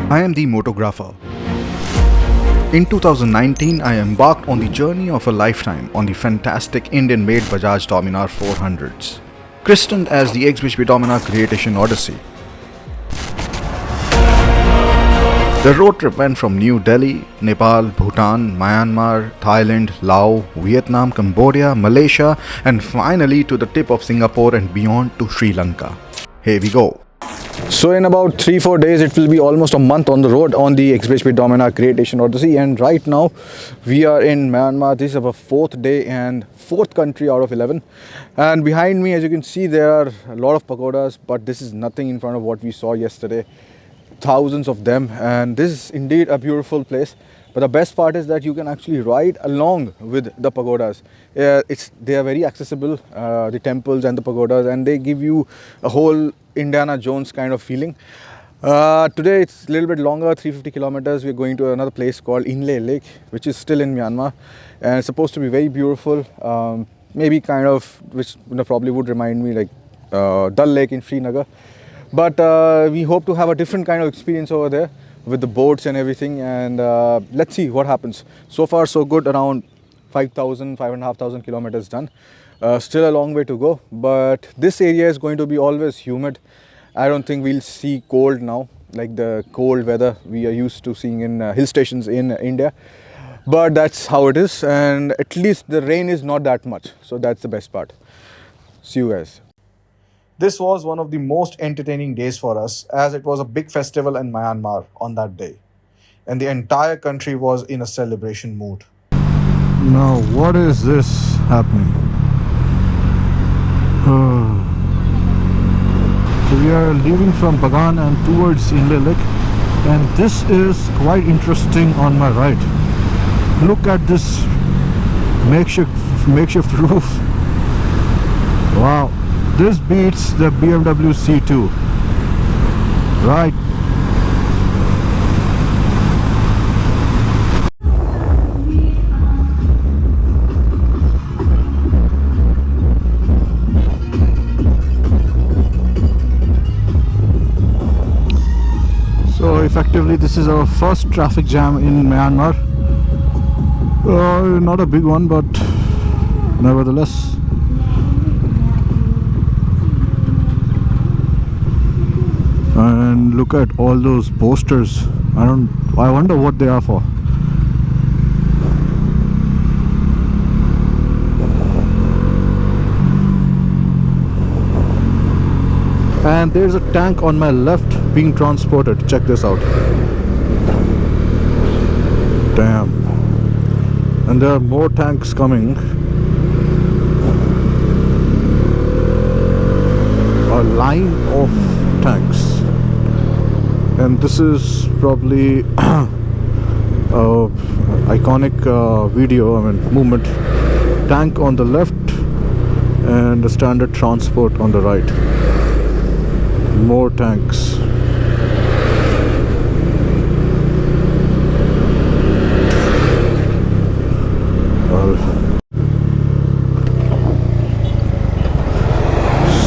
I am the MotoGrapher. In 2019, I embarked on the journey of a lifetime on the fantastic Indian-made Bajaj Dominar 400s, christened as the xBhp Dominar Great Asian Odyssey. The road trip went from New Delhi, Nepal, Bhutan, Myanmar, Thailand, Laos, Vietnam, Cambodia, Malaysia, and finally to the tip of Singapore and beyond to Sri Lanka. Here we go. So in about 3-4 days, it will be almost a month on the road on the xBhp Dominar Great Asian Odyssey, and right now we are in Myanmar. This is our 4th day and 4th country out of 11. And behind me, as you can see, there are a lot of pagodas, but this is nothing in front of what we saw yesterday. Thousands of them, and this is indeed a beautiful place. But the best part is that you can actually ride along with the pagodas. They are very accessible, the temples and the pagodas, and they give you a whole Indiana Jones kind of feeling. Today it's a little bit longer, 350 kilometers. We're going to another place called Inle Lake, which is still in Myanmar, and it's supposed to be very beautiful. Maybe kind of, which probably would remind me like Dal Lake in Srinagar. But we hope to have a different kind of experience over there with the boats and everything, and let's see what happens. So far so good, around 5,500 kilometers done. Still a long way to go, but this area is going to be always humid. I don't think we'll see cold now, like the cold weather we are used to seeing in hill stations in India. But that's how it is, and at least the rain is not that much, so that's the best part. See you guys. This was one of the most entertaining days for us, as it was a big festival in Myanmar on that day, and the entire country was in a celebration mood. Now what is this happening? So we are leaving from Bagan and towards Inle Lake, and this is quite interesting on my right. Look at this makeshift roof. Wow. This beats the BMW C2, right? So effectively this is our first traffic jam in Myanmar. Not a big one, but nevertheless. And look at all those posters. I wonder what they are for. And there's a tank on my left being transported. Check this out. Damn. And there are more tanks coming. A line of tanks. And this is probably iconic movement. Tank on the left and the standard transport on the right. More tanks.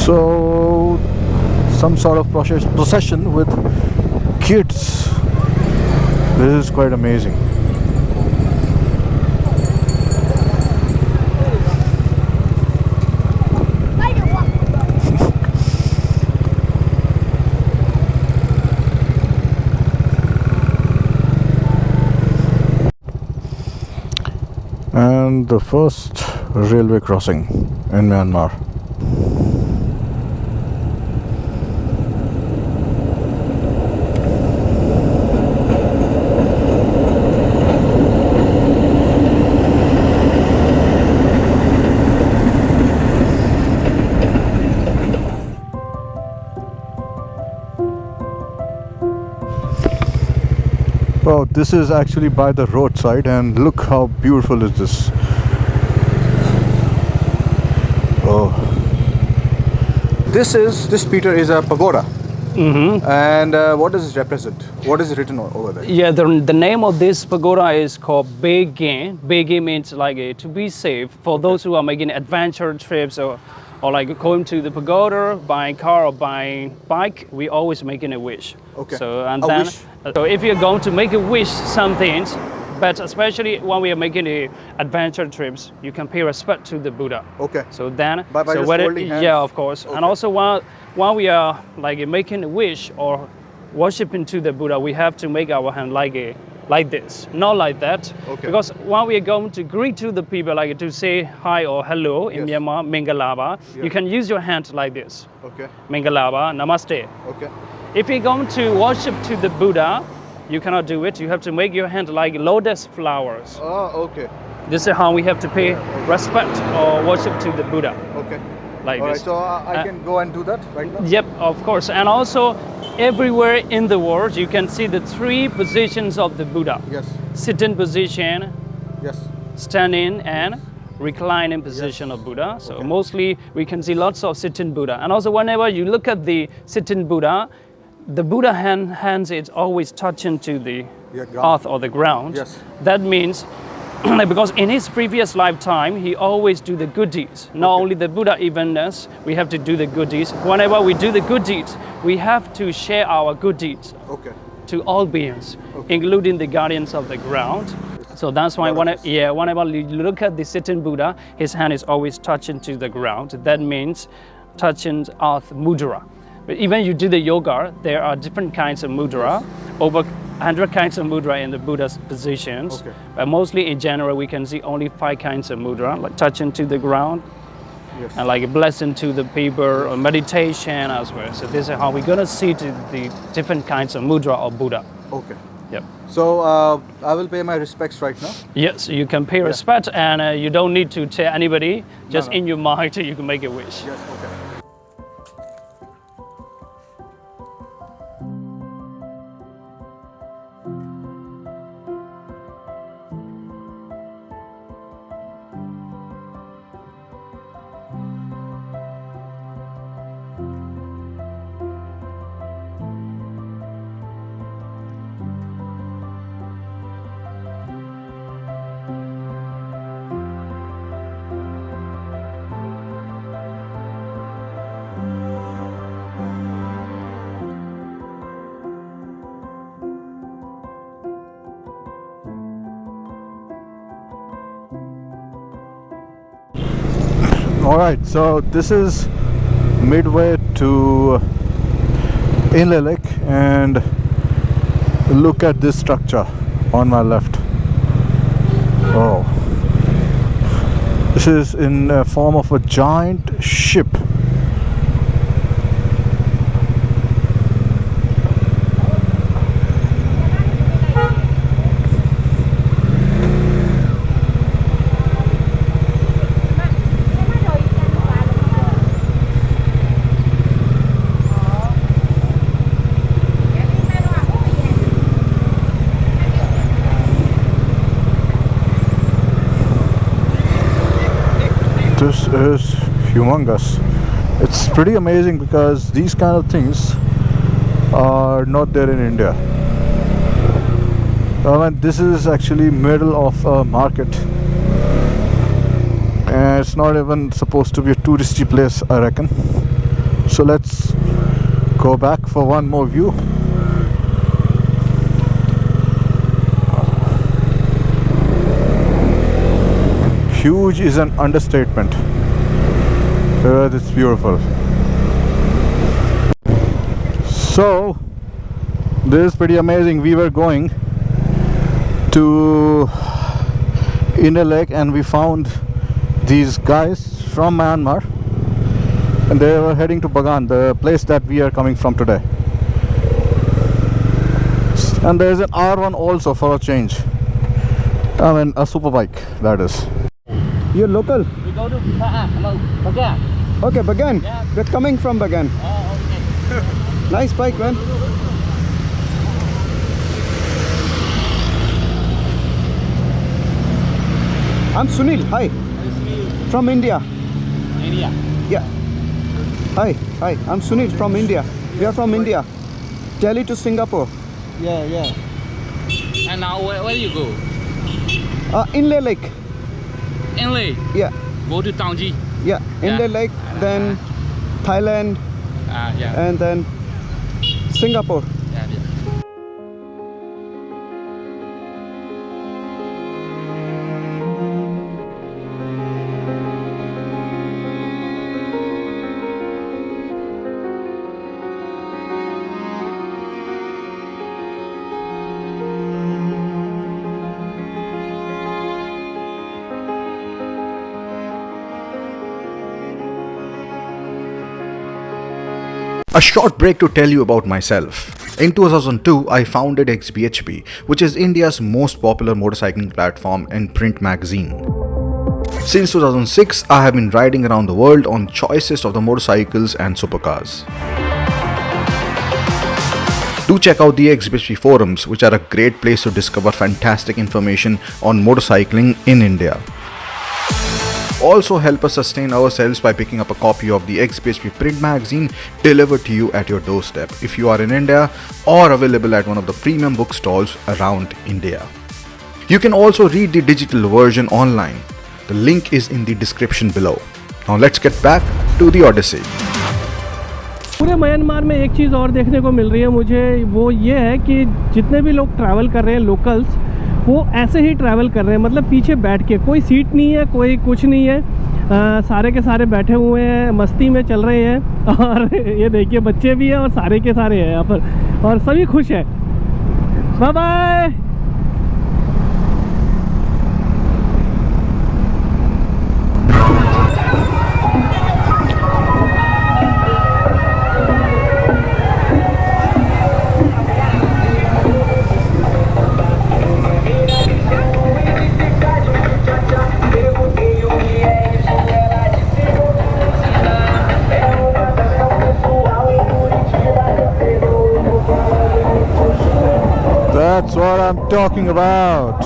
So some sort of procession with kids. This is quite amazing. And the first railway crossing in Myanmar. Oh, this is actually by the roadside, and look how beautiful is this. Oh, this Peter is a pagoda. And what does it represent? What is written over there? Yeah, the name of this pagoda is called Bagan. Bagan means like to be safe for those who are making adventure trips or or like going to the pagoda, buying car or buying bike, we always making a wish. Okay. So and A then, wish. so if you're going to make a wish, some things, but especially when we are making the adventure trips, you can pay respect to the Buddha. Okay. So then, By so just whether, holding hands? yeah, of course, Okay. and also while we are like making a wish or worshiping to the Buddha, we have to make our hand like this, not like that. Okay. Because when we are going to greet to the people, like to say hi or hello in Yes. Myanmar, Mingalaba, Yeah. you can use your hand like this, Okay. Mingalaba, Namaste. Okay. If you're going to worship to the Buddha, you cannot do it. You have to make your hand like lotus flowers. Oh, okay. This is how we have to pay respect or worship to the Buddha, Okay. like All right. this. So I can go and do that right now. Yep, of course. And also, everywhere in the world, you can see the three positions of the Buddha. Yes. Sitting position, Yes. standing, and reclining position of Buddha. So Okay. mostly we can see lots of sitting Buddha. And also whenever you look at the sitting Buddha, the Buddha hands is always touching to the Yeah, ground. earth or the ground. Yes. That means because in his previous lifetime, he always do the good deeds. Not Okay. only the Buddha, even us, we have to do the good deeds. Whenever we do the good deeds, we have to share our good deeds Okay. to all beings, Okay. including the guardians of the ground. So that's why Lot of this. whenever you look at the sitting Buddha, his hand is always touching to the ground. That means touching earth mudra. But even you do the yoga, there are different kinds of mudra, over 100 kinds of mudra in the Buddha's positions. Okay. But mostly in general, we can see only 5 kinds of mudra, like touching to the ground, Yes. and like a blessing to the people or meditation as well. So this is how we're gonna see the different kinds of mudra of Buddha. Okay. Yep. So I will pay my respects right now. Yes, you can pay respect, and you don't need to tell anybody. Just no. in your mind, you can make a wish. Yes. Okay. All right, so this is midway to Inle Lake, and look at this structure on my left. Oh, this is in a form of a giant ship. This is humongous. It's pretty amazing because these kind of things are not there in India. And this is actually middle of a market, and it's not even supposed to be a touristy place, I reckon. So let's go back for one more view. Huge is an understatement. It's beautiful. So this is pretty amazing. We were going to Inle Lake and we found these guys from Myanmar, and they were heading to Bagan, the place that we are coming from today. And there's an R1 also for a change. I mean a super bike, that is. You're local? We go to Bagan. Okay, Bagan. Yeah. We're coming from Bagan. Oh, okay. Nice bike, man. I'm Sunil. Hi. From India. India. Yeah. Hi. Hi. I'm Sunil from India. We are from India. Delhi to Singapore. Yeah. And now where you go? Inle Lake. Inle. Yeah. Go to Tangji. Yeah, Inle Lake, then Thailand, Yeah. and then Singapore. Yeah, yeah. A short break to tell you about myself. In 2002, I founded xBhp, which is India's most popular motorcycling platform and print magazine. Since 2006, I have been riding around the world on choicest of the motorcycles and supercars. Do check out the xBhp forums, which are a great place to discover fantastic information on motorcycling in India. Also help us sustain ourselves by picking up a copy of the xBhp print magazine delivered to you at your doorstep if you are in India, or available at one of the premium bookstores around India. You can also read the digital version online. The link is in the description below. Now let's get back to the Odyssey. पूरे Myanmar में एक चीज़ और देखने को मिल रही है मुझे, वो ये है कि जितने भी लोग ट्रैवल कर रहे हैं लोकल्स, वो ऐसे ही ट्रैवल कर रहे हैं, मतलब पीछे बैठ के, कोई सीट नहीं है, कोई कुछ नहीं है, सारे के सारे बैठे हुए हैं, मस्ती में चल रहे हैं। और ये देखिए बच्चे भी हैं और सारे के सारे हैं यहाँ पर, और सभी खुश हैं। Bye bye. That's what I'm talking about.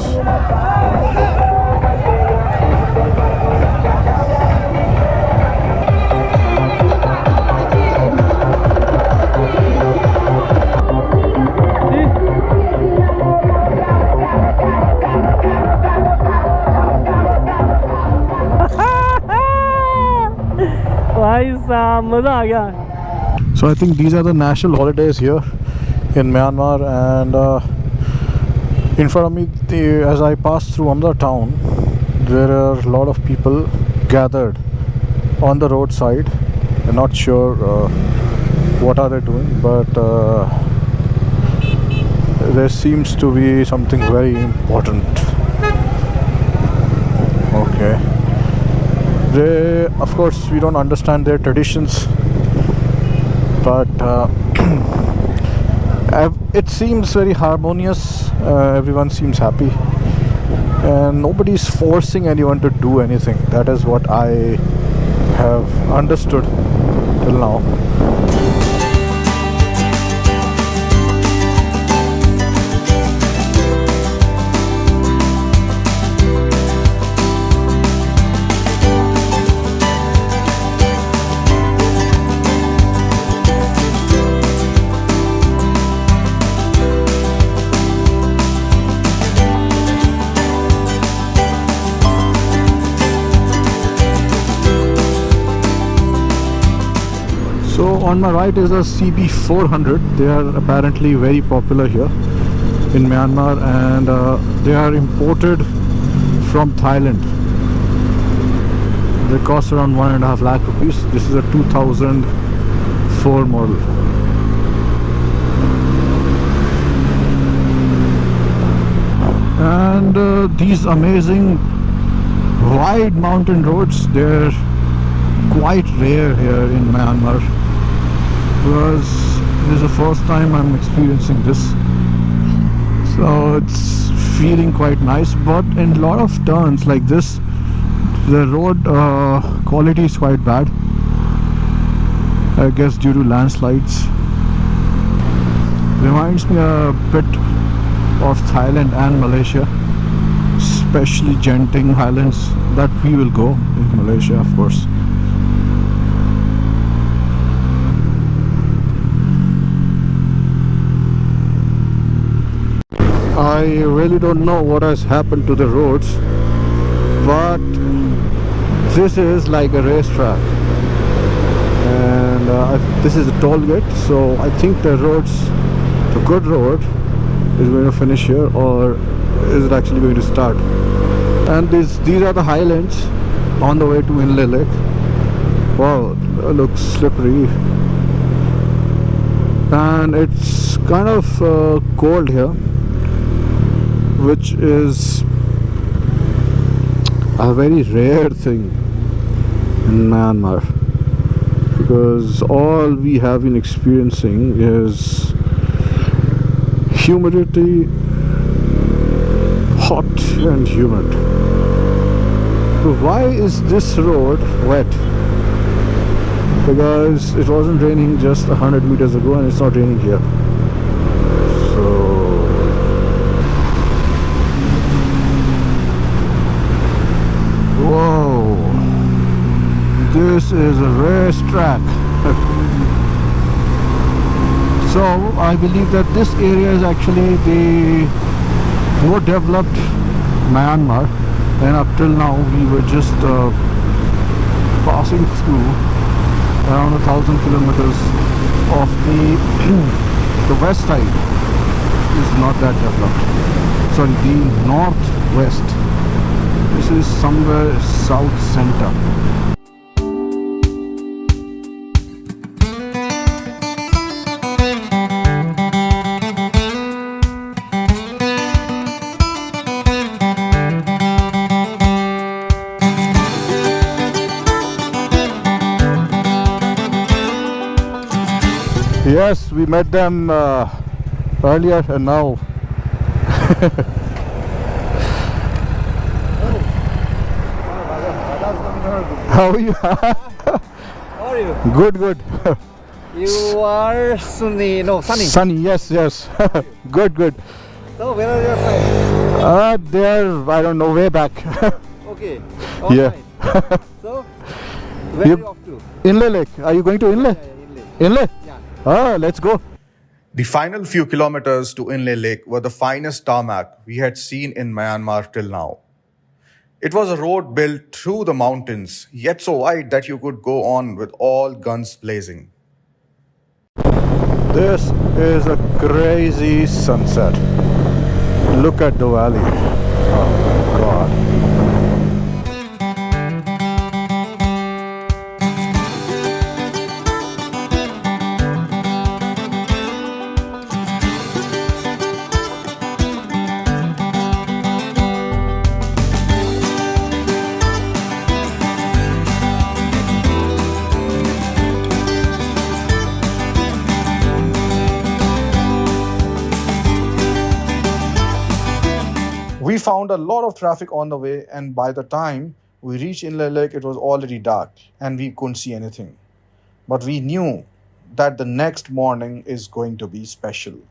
भाई साहब मज़ा आ गया। So I think these are the national holidays here in Myanmar, and in front of me, as I pass through another town, there are a lot of people gathered on the roadside. I'm not sure what are they doing, but there seems to be something very important. Okay. They, of course, we don't understand their traditions, but it seems very harmonious. Everyone seems happy, and nobody's forcing anyone to do anything. That is what I have understood till now. So on my right is a CB400. They are apparently very popular here in Myanmar, and they are imported from Thailand. They cost around 1.5 lakh rupees. This is a 2004 model. And these amazing wide mountain roads, they're quite rare here in Myanmar, because this is the first time I'm experiencing this, so it's feeling quite nice. But in a lot of turns like this, the road quality is quite bad, I guess due to landslides. Reminds me a bit of Thailand and Malaysia, especially Genting Highlands, that we will go in Malaysia, of course. I really don't know what has happened to the roads, but This is like a racetrack, and this is the toll gate, so I think the good road is going to finish here, or is it actually going to start? And these are the highlands on the way to Inle Lake. Wow, it looks slippery, and it's kind of cold here, which is a very rare thing in Myanmar, because all we have been experiencing is humidity, hot and humid. So why is this road wet? Because it wasn't raining just 100 meters ago, and it's not raining here. So whoa, this is a racetrack. So I believe that this area is actually the more developed Myanmar, and up till now we were just passing through around 1,000 kilometers of the west side is not that developed. Sorry, the northwest. This is somewhere south center. Yes, we met them earlier, and now how are you? How are you? Good, good. You are Sunny, no, Sunny. Sunny, yes, yes. Good, good. So where are your friends? They're, I don't know, way back. Okay. Yeah. Alright. So where You- are you off to? Inle Lake. Are you going to Inle? Yeah, Inle. Inle? Yeah. Ah, let's go. The final few kilometers to Inle Lake were the finest tarmac we had seen in Myanmar till now. It was a road built through the mountains, yet so wide that you could go on with all guns blazing. This is a crazy sunset. Look at the valley. Oh my God. We found a lot of traffic on the way, and by the time we reached Inle Lake, it was already dark and we couldn't see anything. But we knew that the next morning is going to be special.